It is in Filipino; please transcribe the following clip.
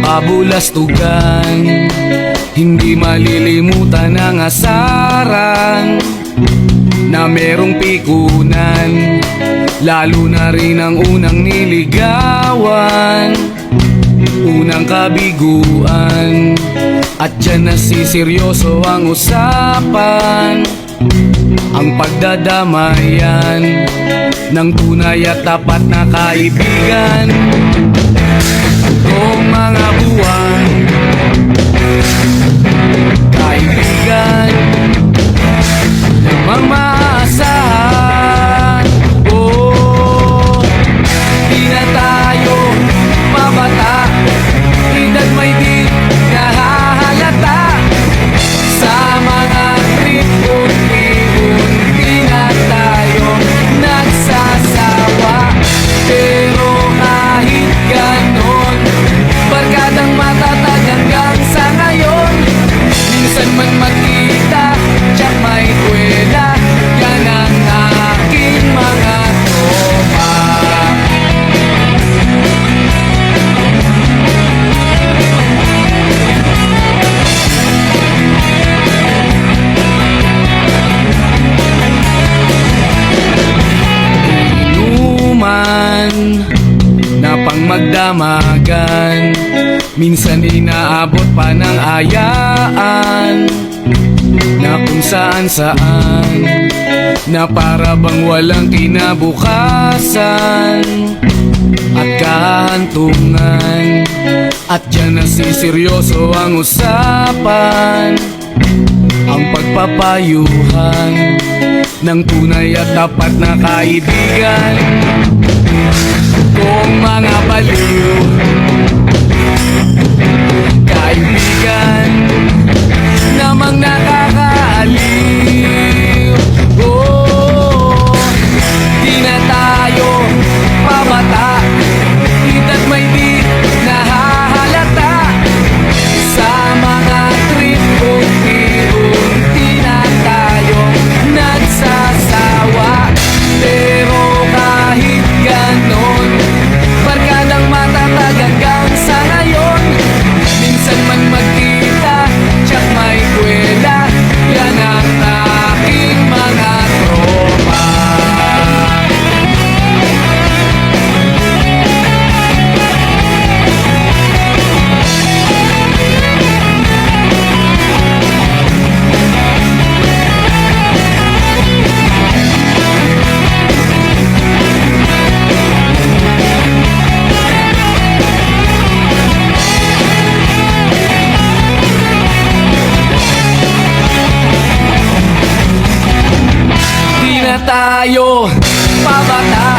kabulastugan, hindi malilimutan ang asaran na merong pikunan, lalo na rin ang unang niligawan, unang kabiguan. At dyan nasiseryoso ang usapan, ang pagdadamayan ng tunay at tapat na kaibigan. Kung mga buwan, kaibigan namang maaasahan. Oh, di na tayo mabata, edad may di nahahalata. Sa mga trip unti-unti na tayo nagsasawa. Pero kahit ganon, barkadang matatag hanggang sa ngayon. Minsan man magkita, tsak may kwela, yan ang aking mga tropa. Inuman na pang magdamagan, minsan inaabot pa ng ayaan, na kung saan-saan, na para bang walang kinabukasan at kahantungan. At dyan nasiseryoso ang usapan, ang pagpapayuhan ng tunay at tapat na kaibigan. Kung mga baliw, kaibigan namang nakakaaliw. Oh, di na tayo pabata, edad may di nahahalata. Sa mga trip unti-unti na tayo nagsasawa. Pero kahit ganon, barkadang matatag hanggang sa ngayon. Minsan man magkita, tsak may kwela, yan ang aking mga tropa. Tayo pabata,